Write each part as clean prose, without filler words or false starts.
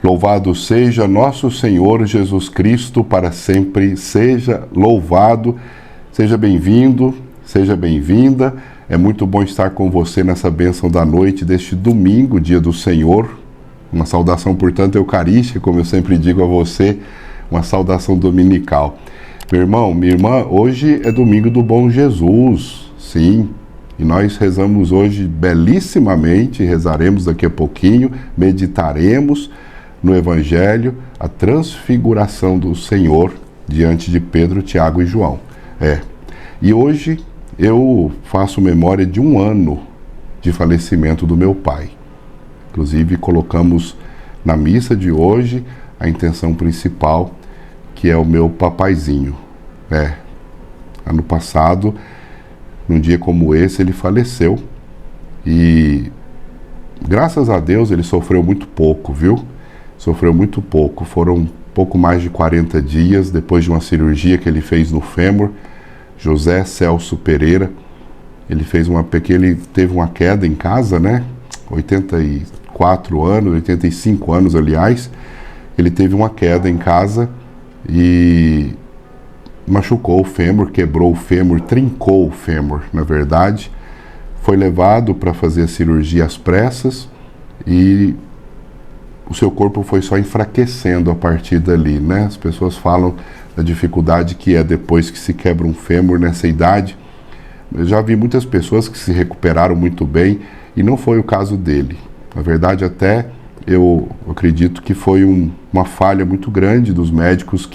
Louvado seja nosso Senhor Jesus Cristo, para sempre seja louvado. Seja bem-vindo, seja bem-vinda. É muito bom estar com você nessa bênção da noite deste domingo, dia do Senhor. Uma saudação, portanto, eucarística, como eu sempre digo a você, uma saudação dominical. Meu irmão, minha irmã, hoje é domingo do Bom Jesus, sim. E nós rezamos hoje belíssimamente, rezaremos daqui a pouquinho, meditaremos no Evangelho, a transfiguração do Senhor diante de Pedro, Tiago e João. E hoje eu faço memória de 1 ano de falecimento do meu pai. Inclusive colocamos na missa de hoje a intenção principal, que é o meu papaizinho. Ano passado, num dia como esse, ele faleceu e graças a Deus ele sofreu muito pouco, viu? Sofreu muito pouco, foram pouco mais de 40 dias depois de uma cirurgia que ele fez no fêmur. José Celso Pereira, ele teve uma queda em casa, né? 84 anos, 85 anos, aliás, ele teve uma queda em casa e machucou o fêmur, quebrou o fêmur, trincou o fêmur, na verdade. Foi levado para fazer a cirurgia às pressas e o seu corpo foi só enfraquecendo a partir dali, né? As pessoas falam da dificuldade que é depois que se quebra um fêmur nessa idade. Eu já vi muitas pessoas que se recuperaram muito bem e não foi o caso dele. Na verdade, até eu acredito que foi uma falha muito grande dos médicos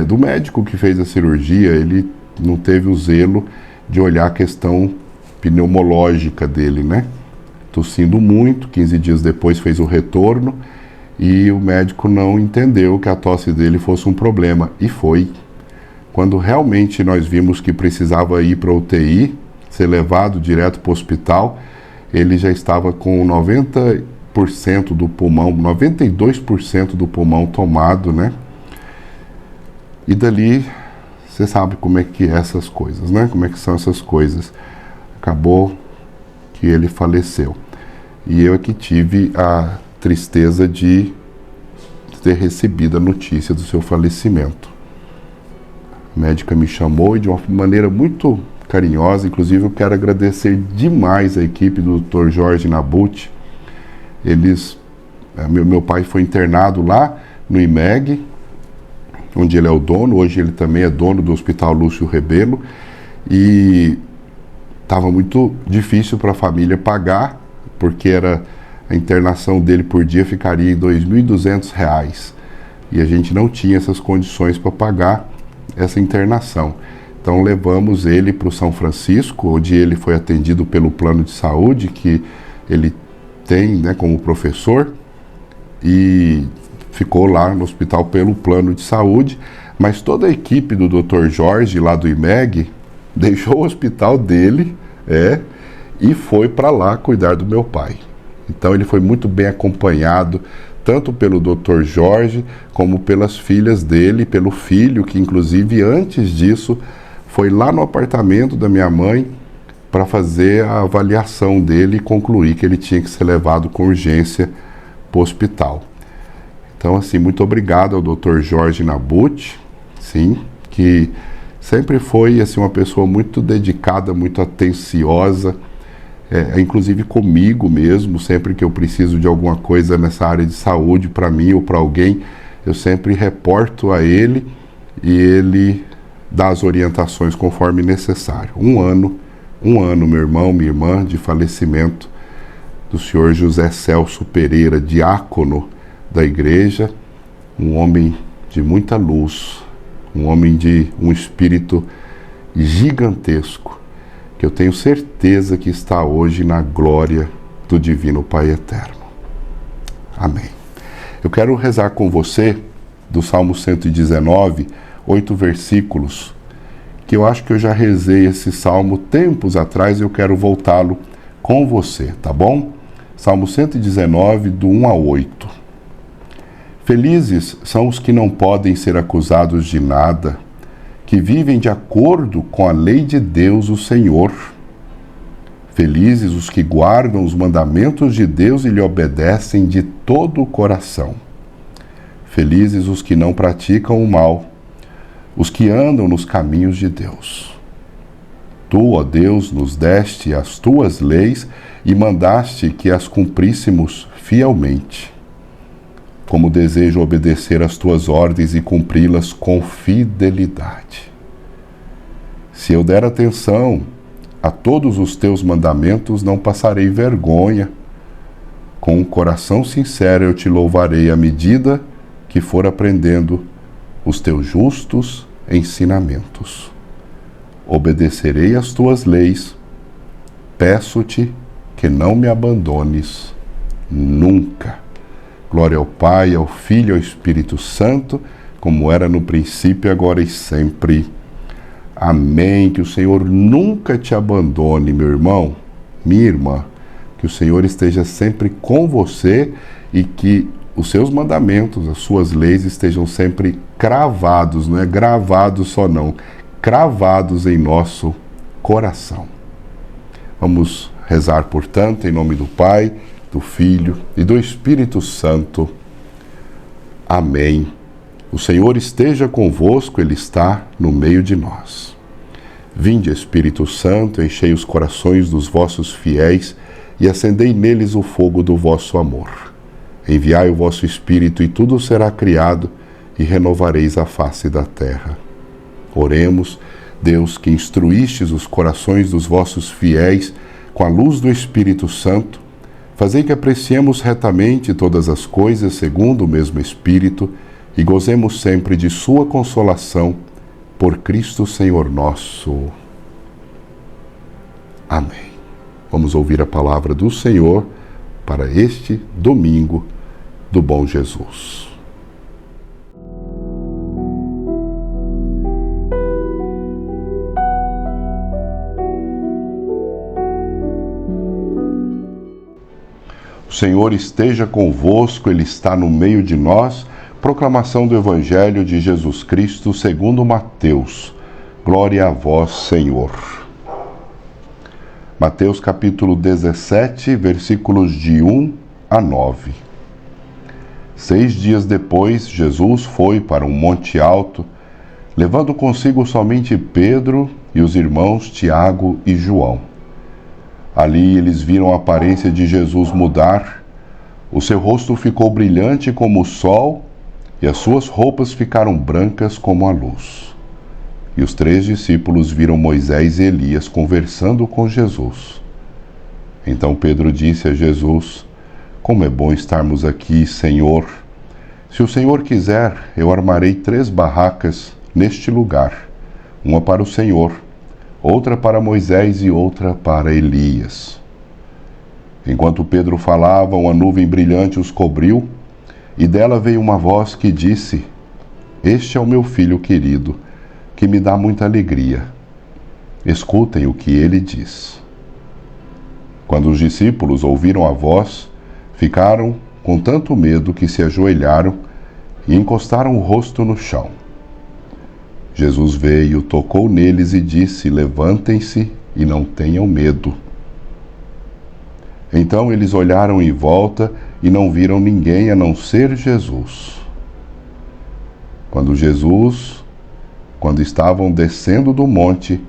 do médico que fez a cirurgia. Ele não teve o zelo de olhar a questão pneumológica dele, né? Tossindo muito, 15 dias depois fez o retorno e o médico não entendeu que a tosse dele fosse um problema. E foi. Quando realmente nós vimos que precisava ir para a UTI, ser levado direto para o hospital, ele já estava com 90% do pulmão, 92% do pulmão tomado, né? E dali, você sabe como é que é essas coisas, né? Como é que são essas coisas. Acabou que ele faleceu. E eu aqui tive a tristeza de ter recebido a notícia do seu falecimento. A médica me chamou e de uma maneira muito carinhosa, inclusive eu quero agradecer demais a equipe do Dr. Jorge Nabuti. Meu pai foi internado lá no IMEG, onde ele é o dono, hoje ele também é dono do Hospital Lúcio Rebelo, e estava muito difícil para a família pagar, porque a internação dele por dia ficaria em R$ 2.200, e a gente não tinha essas condições para pagar essa internação. Então levamos ele para o São Francisco, onde ele foi atendido pelo plano de saúde que ele tem, né, como professor, e ficou lá no hospital pelo plano de saúde, mas toda a equipe do Dr. Jorge, lá do IMEG, deixou o hospital dele, e foi para lá cuidar do meu pai. Então ele foi muito bem acompanhado, tanto pelo Dr. Jorge, como pelas filhas dele, pelo filho, que inclusive antes disso foi lá no apartamento da minha mãe para fazer a avaliação dele e concluir que ele tinha que ser levado com urgência para o hospital. Então, assim, muito obrigado ao Dr. Jorge Nabuti, sim, que sempre foi assim, uma pessoa muito dedicada, muito atenciosa, inclusive comigo mesmo. Sempre que eu preciso de alguma coisa nessa área de saúde, para mim ou para alguém, eu sempre reporto a ele e ele dá as orientações conforme necessário. Um ano, meu irmão, minha irmã, de falecimento do senhor José Celso Pereira, diácono da igreja, um homem de muita luz, um homem de um espírito gigantesco, que eu tenho certeza que está hoje na glória do Divino Pai Eterno. Amém. Eu quero rezar com você do Salmo 119, 8 versículos, que eu acho que eu já rezei esse salmo tempos atrás e eu quero voltá-lo com você, tá bom? Salmo 119, do 1 a 8. Felizes são os que não podem ser acusados de nada, que vivem de acordo com a lei de Deus, o Senhor. Felizes os que guardam os mandamentos de Deus e lhe obedecem de todo o coração. Felizes os que não praticam o mal, os que andam nos caminhos de Deus. Tu, ó Deus, nos deste as tuas leis e mandaste que as cumpríssemos fielmente. Como desejo obedecer às tuas ordens e cumpri-las com fidelidade. Se eu der atenção a todos os teus mandamentos, não passarei vergonha. Com um coração sincero eu te louvarei à medida que for aprendendo os teus justos ensinamentos. Obedecerei às tuas leis. Peço-te que não me abandones nunca. Glória ao Pai, ao Filho e ao Espírito Santo, como era no princípio, agora e sempre. Amém. Que o Senhor nunca te abandone, meu irmão, minha irmã. Que o Senhor esteja sempre com você e que os seus mandamentos, as suas leis estejam sempre cravados, não é gravados só não, cravados em nosso coração. Vamos rezar, portanto, em nome do Pai, do Filho e do Espírito Santo. Amém. O Senhor esteja convosco, Ele está no meio de nós. Vinde, Espírito Santo, enchei os corações dos vossos fiéis e acendei neles o fogo do vosso amor. Enviai o vosso Espírito e tudo será criado e renovareis a face da terra. Oremos, Deus, que instruístes os corações dos vossos fiéis com a luz do Espírito Santo, fazei que apreciemos retamente todas as coisas segundo o mesmo Espírito e gozemos sempre de sua consolação, por Cristo Senhor nosso. Amém. Vamos ouvir a palavra do Senhor para este domingo do Bom Jesus. O Senhor esteja convosco, Ele está no meio de nós. Proclamação do Evangelho de Jesus Cristo segundo Mateus. Glória a vós, Senhor. Mateus capítulo 17, versículos de 1 a 9. 6 dias depois, Jesus foi para um monte alto, levando consigo somente Pedro e os irmãos Tiago e João. Ali eles viram a aparência de Jesus mudar, o seu rosto ficou brilhante como o sol e as suas roupas ficaram brancas como a luz. E os 3 discípulos viram Moisés e Elias conversando com Jesus. Então Pedro disse a Jesus: como é bom estarmos aqui, Senhor. Se o Senhor quiser, eu armarei 3 barracas neste lugar, uma para o Senhor, outra para Moisés e outra para Elias. Enquanto Pedro falava, uma nuvem brilhante os cobriu, e dela veio uma voz que disse: este é o meu filho querido, que me dá muita alegria. Escutem o que ele diz. Quando os discípulos ouviram a voz, ficaram com tanto medo que se ajoelharam e encostaram o rosto no chão. Jesus veio, tocou neles e disse: levantem-se e não tenham medo. Então eles olharam em volta e não viram ninguém a não ser Jesus. Quando estavam descendo do monte,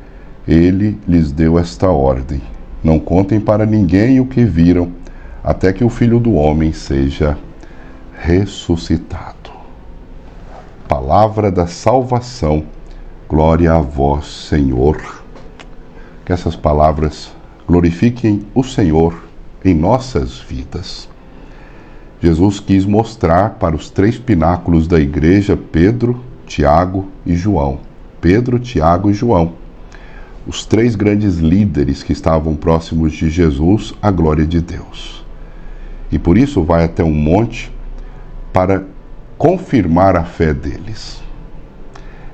ele lhes deu esta ordem: não contem para ninguém o que viram, até que o Filho do Homem seja ressuscitado. Palavra da salvação. Glória a vós, Senhor. Que essas palavras glorifiquem o Senhor em nossas vidas. Jesus quis mostrar para os 3 pináculos da igreja, Pedro, Tiago e João. Pedro, Tiago e João, os 3 grandes líderes que estavam próximos de Jesus, a glória de Deus. E por isso vai até um monte para confirmar a fé deles.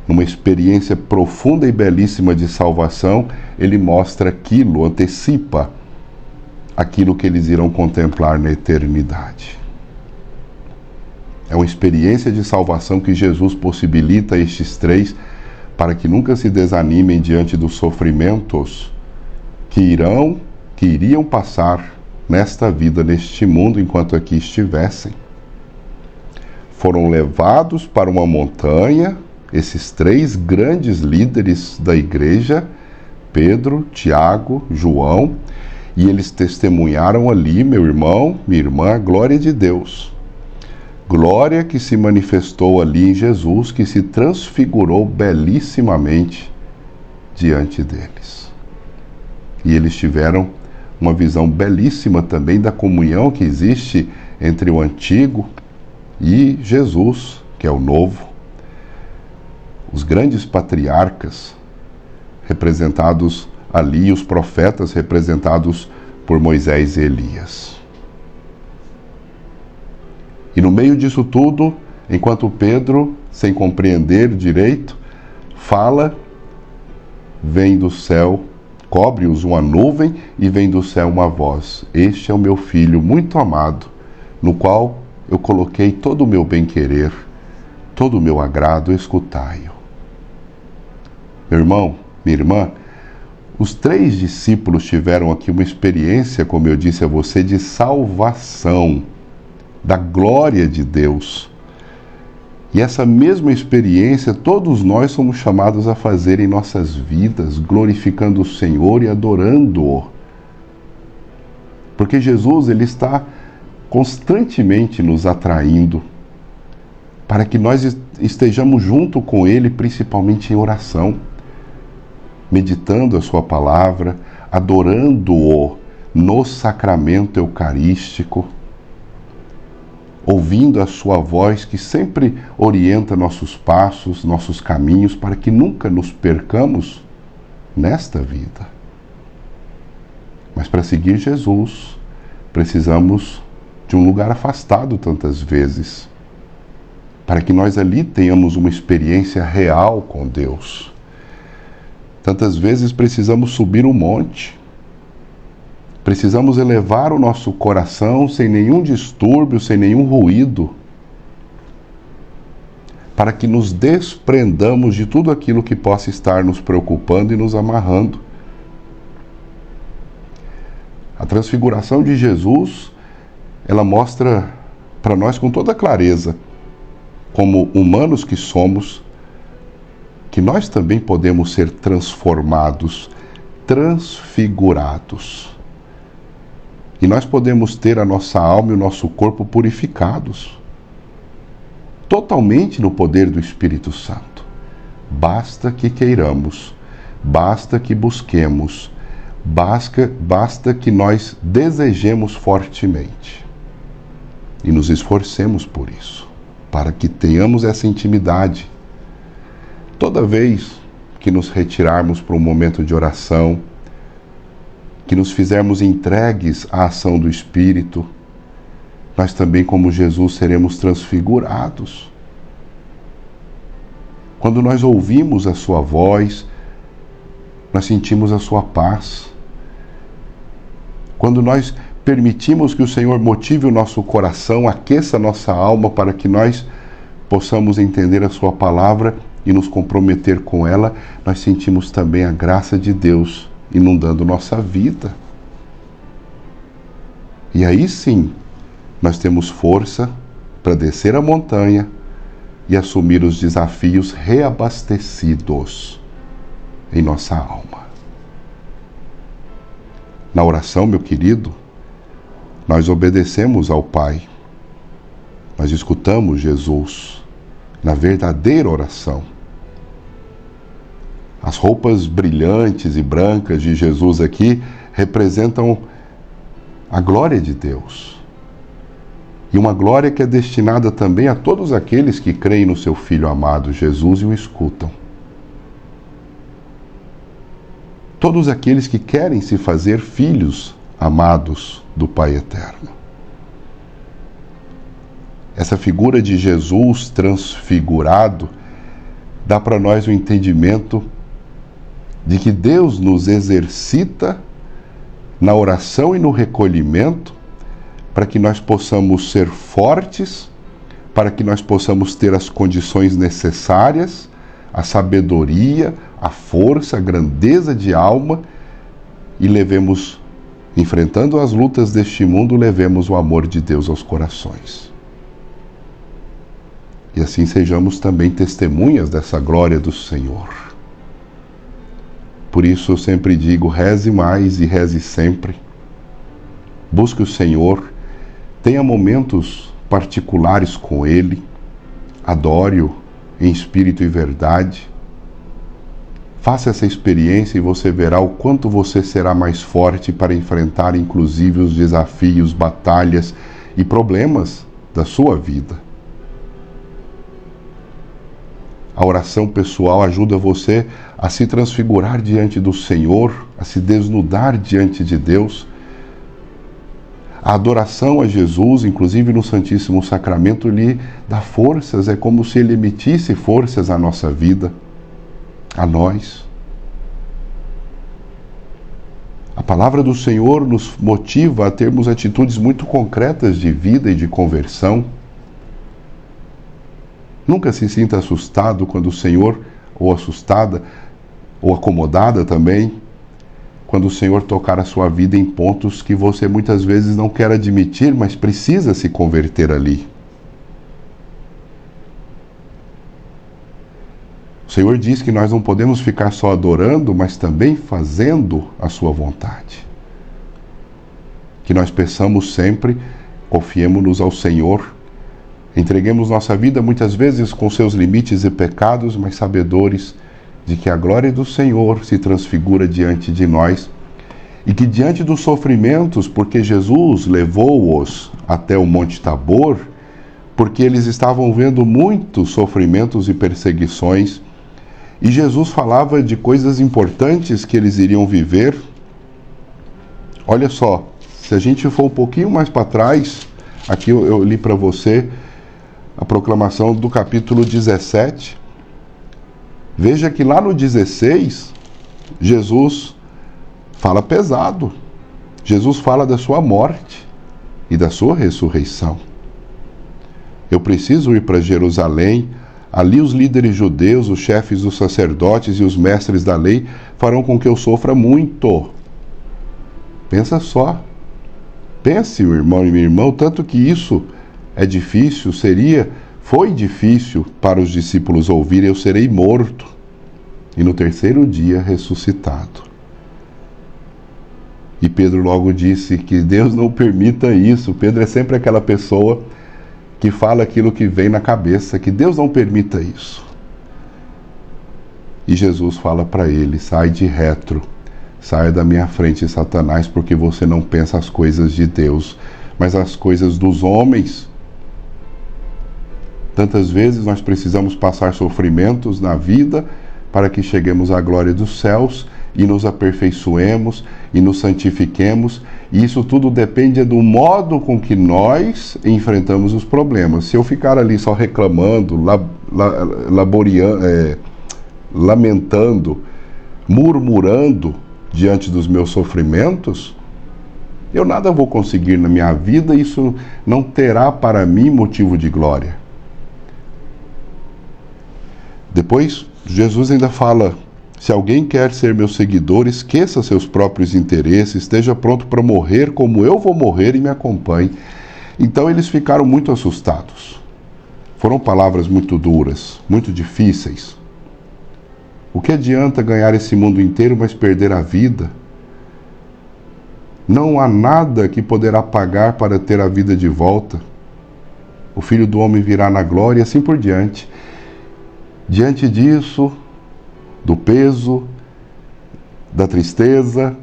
Numa experiência profunda e belíssima de salvação, ele mostra aquilo, antecipa aquilo que eles irão contemplar na eternidade. É uma experiência de salvação que Jesus possibilita a estes 3 para que nunca se desanimem diante dos sofrimentos que que iriam passar nesta vida, neste mundo, enquanto aqui estivessem. Foram levados para uma montanha, esses 3 grandes líderes da igreja, Pedro, Tiago, João, e eles testemunharam ali, meu irmão, minha irmã, a glória de Deus. Glória que se manifestou ali em Jesus, que se transfigurou belíssimamente diante deles. E eles tiveram uma visão belíssima também da comunhão que existe entre o antigo e Jesus, que é o novo. Os grandes patriarcas representados ali, os profetas representados por Moisés e Elias. E no meio disso tudo, enquanto Pedro, sem compreender direito, fala, vem do céu, cobre-os uma nuvem e vem do céu uma voz: este é o meu filho muito amado, no qual eu coloquei todo o meu bem-querer, todo o meu agrado, escutai-o. Meu irmão, minha irmã, os 3 discípulos tiveram aqui uma experiência, como eu disse a você, de salvação, da glória de Deus. E essa mesma experiência todos nós somos chamados a fazer em nossas vidas, glorificando o Senhor e adorando-o. Porque Jesus, ele está constantemente nos atraindo para que nós estejamos junto com Ele, principalmente em oração, meditando a sua palavra, adorando-o no sacramento eucarístico, ouvindo a sua voz que sempre orienta nossos passos, nossos caminhos, para que nunca nos percamos nesta vida. Mas para seguir Jesus, precisamos de um lugar afastado tantas vezes, para que nós ali tenhamos uma experiência real com Deus. Tantas vezes precisamos subir um monte, precisamos elevar o nosso coração sem nenhum distúrbio, sem nenhum ruído, para que nos desprendamos de tudo aquilo que possa estar nos preocupando e nos amarrando. A transfiguração de Jesus, ela mostra para nós com toda clareza, como humanos que somos, que nós também podemos ser transformados, transfigurados. E nós podemos ter a nossa alma e o nosso corpo purificados, totalmente no poder do Espírito Santo. Basta que queiramos, basta que busquemos, basta que nós desejemos fortemente e nos esforcemos por isso, para que tenhamos essa intimidade. Toda vez que nos retirarmos para um momento de oração, que nos fizermos entregues à ação do Espírito, nós também, como Jesus, seremos transfigurados. Quando nós ouvimos a sua voz, nós sentimos a sua paz. Quando nós permitimos que o Senhor motive o nosso coração, aqueça a nossa alma para que nós possamos entender a sua palavra e nos comprometer com ela, nós sentimos também a graça de Deus inundando nossa vida. E aí sim, nós temos força para descer a montanha e assumir os desafios reabastecidos em nossa alma. Na oração, meu querido, nós obedecemos ao Pai. Nós escutamos Jesus na verdadeira oração. As roupas brilhantes e brancas de Jesus aqui representam a glória de Deus. E uma glória que é destinada também a todos aqueles que creem no seu Filho amado Jesus e o escutam. Todos aqueles que querem se fazer filhos amados do Pai Eterno. Essa figura de Jesus transfigurado dá para nós o entendimento de que Deus nos exercita na oração e no recolhimento para que nós possamos ser fortes, para que nós possamos ter as condições necessárias, a sabedoria, a força, a grandeza de alma e levemos enfrentando as lutas deste mundo, levemos o amor de Deus aos corações. E assim sejamos também testemunhas dessa glória do Senhor. Por isso eu sempre digo, reze mais e reze sempre. Busque o Senhor, tenha momentos particulares com Ele, adore-o em espírito e verdade. Faça essa experiência e você verá o quanto você será mais forte para enfrentar inclusive os desafios, batalhas e problemas da sua vida. A oração pessoal ajuda você a se transfigurar diante do Senhor, a se desnudar diante de Deus. A adoração a Jesus, inclusive no Santíssimo Sacramento, lhe dá forças, é como se Ele emitisse forças à nossa vida, a nós. A palavra do Senhor nos motiva a termos atitudes muito concretas de vida e de conversão. Nunca se sinta assustado quando o Senhor, ou assustada, ou acomodada também, quando o Senhor tocar a sua vida em pontos que você muitas vezes não quer admitir, mas precisa se converter ali. O Senhor diz que nós não podemos ficar só adorando, mas também fazendo a sua vontade. Que nós peçamos sempre, confiemos-nos ao Senhor, entreguemos nossa vida muitas vezes com seus limites e pecados, mas sabedores de que a glória do Senhor se transfigura diante de nós e que diante dos sofrimentos, porque Jesus levou-os até o Monte Tabor, porque eles estavam vendo muitos sofrimentos e perseguições, e Jesus falava de coisas importantes que eles iriam viver. Olha só, se a gente for um pouquinho mais para trás, aqui eu li para você a proclamação do capítulo 17. Veja que lá no 16, Jesus fala pesado. Jesus fala da sua morte e da sua ressurreição. Eu preciso ir para Jerusalém. Ali os líderes judeus, os chefes dos sacerdotes e os mestres da lei farão com que eu sofra muito. Pensa só. Pense, meu irmão e minha irmã, tanto que isso é difícil, foi difícil para os discípulos ouvirem: eu serei morto e no terceiro dia ressuscitado. E Pedro logo disse que Deus não permita isso. Pedro é sempre aquela pessoa que fala aquilo que vem na cabeça, que Deus não permita isso. E Jesus fala para ele: sai de retro, saia da minha frente, Satanás, porque você não pensa as coisas de Deus, mas as coisas dos homens. Tantas vezes nós precisamos passar sofrimentos na vida para que cheguemos à glória dos céus e nos aperfeiçoemos e nos santifiquemos, e isso tudo depende do modo com que nós enfrentamos os problemas. Se eu ficar ali só reclamando, lamentando, murmurando diante dos meus sofrimentos, eu nada vou conseguir na minha vida, isso não terá para mim motivo de glória. Depois, Jesus ainda fala: se alguém quer ser meu seguidor, esqueça seus próprios interesses, esteja pronto para morrer como eu vou morrer e me acompanhe. Então eles ficaram muito assustados. Foram palavras muito duras, muito difíceis. O que adianta ganhar esse mundo inteiro, mas perder a vida? Não há nada que poderá pagar para ter a vida de volta. O Filho do Homem virá na glória e assim por diante. Diante disso, do peso, da tristeza,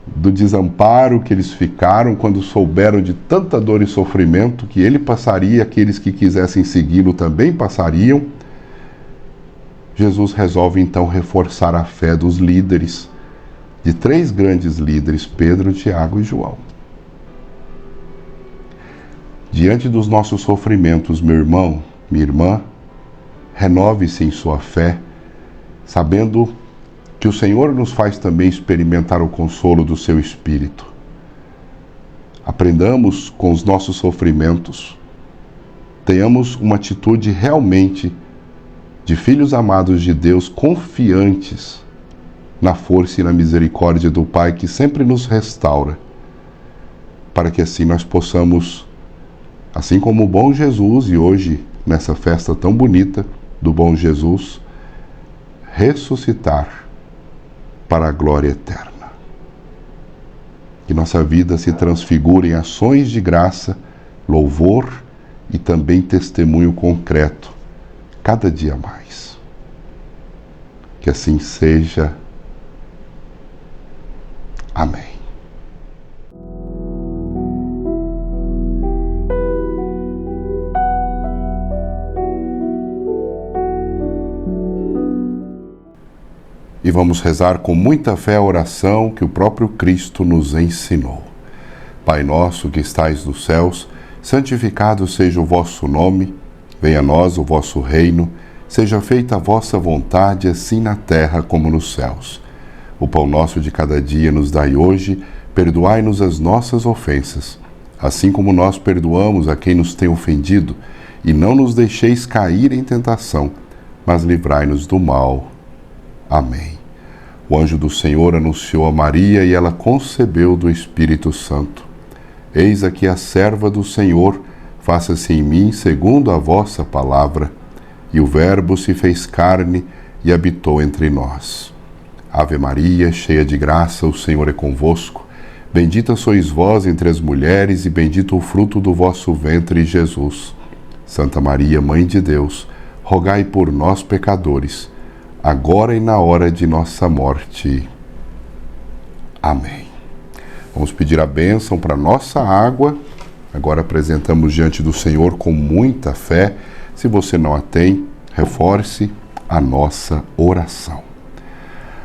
do desamparo que eles ficaram quando souberam de tanta dor e sofrimento que ele passaria, aqueles que quisessem segui-lo também passariam, Jesus resolve então reforçar a fé dos líderes, de 3 grandes líderes, Pedro, Tiago e João. Diante dos nossos sofrimentos, meu irmão, minha irmã, renove-se em sua fé, sabendo que o Senhor nos faz também experimentar o consolo do seu Espírito. Aprendamos com os nossos sofrimentos, tenhamos uma atitude realmente de filhos amados de Deus, confiantes na força e na misericórdia do Pai que sempre nos restaura, para que assim nós possamos, assim como o bom Jesus, e hoje nessa festa tão bonita do bom Jesus, ressuscitar para a glória eterna. Que nossa vida se transfigure em ações de graça, louvor e também testemunho concreto, cada dia mais. Que assim seja. Amém. E vamos rezar com muita fé a oração que o próprio Cristo nos ensinou. Pai nosso que estais nos céus, santificado seja o vosso nome, venha a nós o vosso reino, seja feita a vossa vontade, assim na terra como nos céus. O pão nosso de cada dia nos dai hoje, perdoai-nos as nossas ofensas, assim como nós perdoamos a quem nos tem ofendido, e não nos deixeis cair em tentação, mas livrai-nos do mal. Amém. O anjo do Senhor anunciou a Maria e ela concebeu do Espírito Santo. Eis aqui a serva do Senhor, faça-se em mim segundo a vossa palavra. E o Verbo se fez carne e habitou entre nós. Ave Maria, cheia de graça, o Senhor é convosco. Bendita sois vós entre as mulheres e bendito o fruto do vosso ventre, Jesus. Santa Maria, Mãe de Deus, rogai por nós, pecadores, agora e na hora de nossa morte. Amém. Vamos pedir a bênção para nossa água. Agora apresentamos diante do Senhor com muita fé. Se você não a tem, reforce a nossa oração.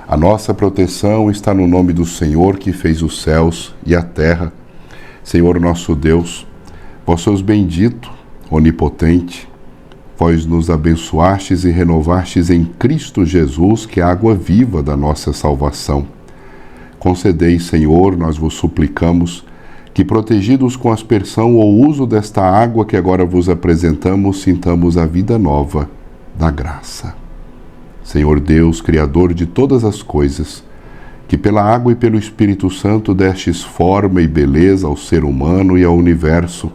A nossa proteção está no nome do Senhor que fez os céus e a terra. Senhor nosso Deus, vós sois bendito, onipotente, vós nos abençoastes e renovastes em Cristo Jesus, que é a água viva da nossa salvação. Concedei, Senhor, nós vos suplicamos, que protegidos com aspersão ou uso desta água que agora vos apresentamos, sintamos a vida nova da graça. Senhor Deus, Criador de todas as coisas, que pela água e pelo Espírito Santo destes forma e beleza ao ser humano e ao universo,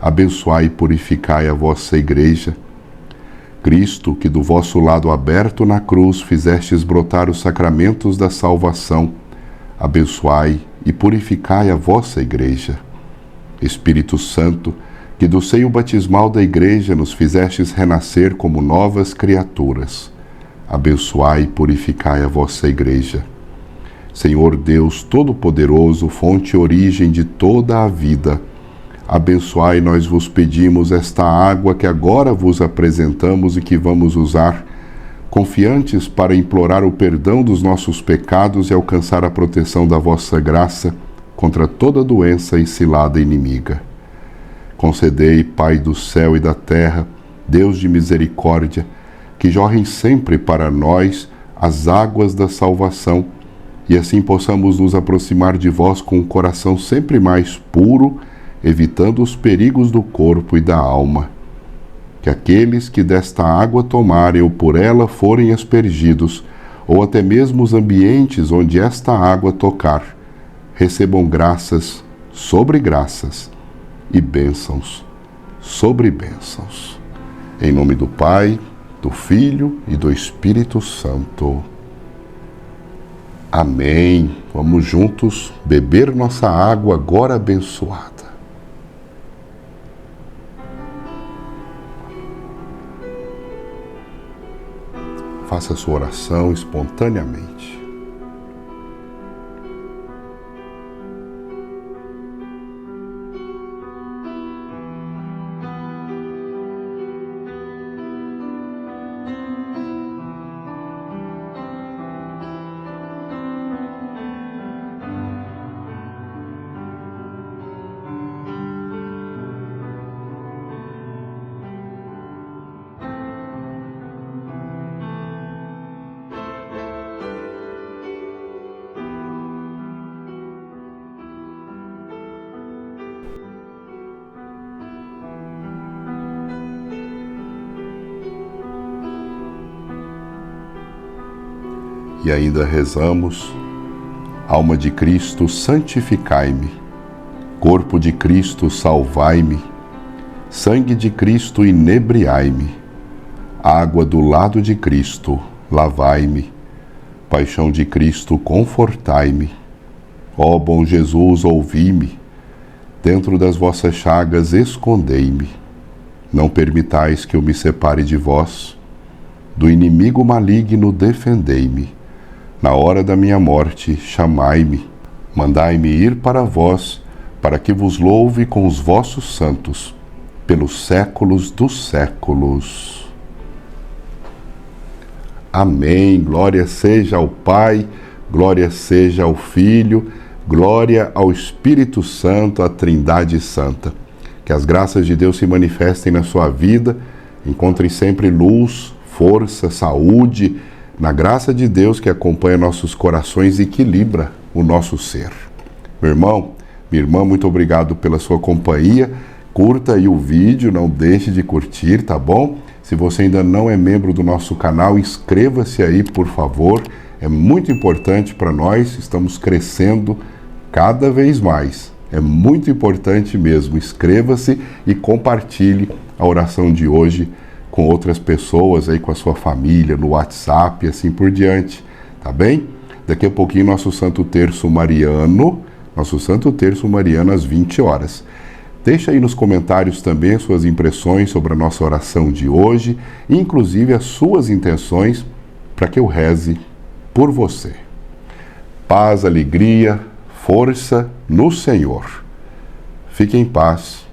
abençoai e purificai a vossa Igreja. Cristo, que do vosso lado aberto na cruz fizestes brotar os sacramentos da salvação, abençoai e purificai a vossa Igreja. Espírito Santo, que do seio batismal da Igreja nos fizestes renascer como novas criaturas, abençoai e purificai a vossa Igreja. Senhor Deus Todo-Poderoso, fonte e origem de toda a vida, abençoai, nós vos pedimos, esta água que agora vos apresentamos e que vamos usar, confiantes para implorar o perdão dos nossos pecados e alcançar a proteção da vossa graça contra toda doença e cilada inimiga. Concedei, Pai do céu e da terra, Deus de misericórdia, que jorrem sempre para nós as águas da salvação e assim possamos nos aproximar de vós com um coração sempre mais puro, evitando os perigos do corpo e da alma. Que aqueles que desta água tomarem ou por ela forem aspergidos, ou até mesmo os ambientes onde esta água tocar, recebam graças sobre graças e bênçãos sobre bênçãos. Em nome do Pai, do Filho e do Espírito Santo. Amém. Vamos juntos beber nossa água agora abençoada. Faça a sua oração espontaneamente. E ainda rezamos: alma de Cristo, santificai-me. Corpo de Cristo, salvai-me. Sangue de Cristo, inebriai-me. Água do lado de Cristo, lavai-me. Paixão de Cristo, confortai-me. Ó bom Jesus, ouvi-me. Dentro das vossas chagas, escondei-me. Não permitais que eu me separe de vós. Do inimigo maligno, defendei-me. Na hora da minha morte, chamai-me. Mandai-me ir para vós, para que vos louve com os vossos santos, pelos séculos dos séculos. Amém. Glória seja ao Pai, glória seja ao Filho, glória ao Espírito Santo, a Trindade Santa. Que as graças de Deus se manifestem na sua vida, encontrem sempre luz, força, saúde, na graça de Deus que acompanha nossos corações e equilibra o nosso ser. Meu irmão, minha irmã, muito obrigado pela sua companhia. Curta aí o vídeo, não deixe de curtir, tá bom? Se você ainda não é membro do nosso canal, inscreva-se aí, por favor. É muito importante para nós, estamos crescendo cada vez mais. É muito importante mesmo. Inscreva-se e compartilhe a oração de hoje com outras pessoas, aí com a sua família, no WhatsApp e assim por diante, tá bem? Daqui a pouquinho nosso Santo Terço Mariano, às 20 horas. Deixa aí nos comentários também as suas impressões sobre a nossa oração de hoje, inclusive as suas intenções para que eu reze por você. Paz, alegria, força no Senhor. Fique em paz,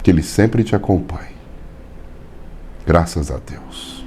que Ele sempre te acompanhe. Graças a Deus.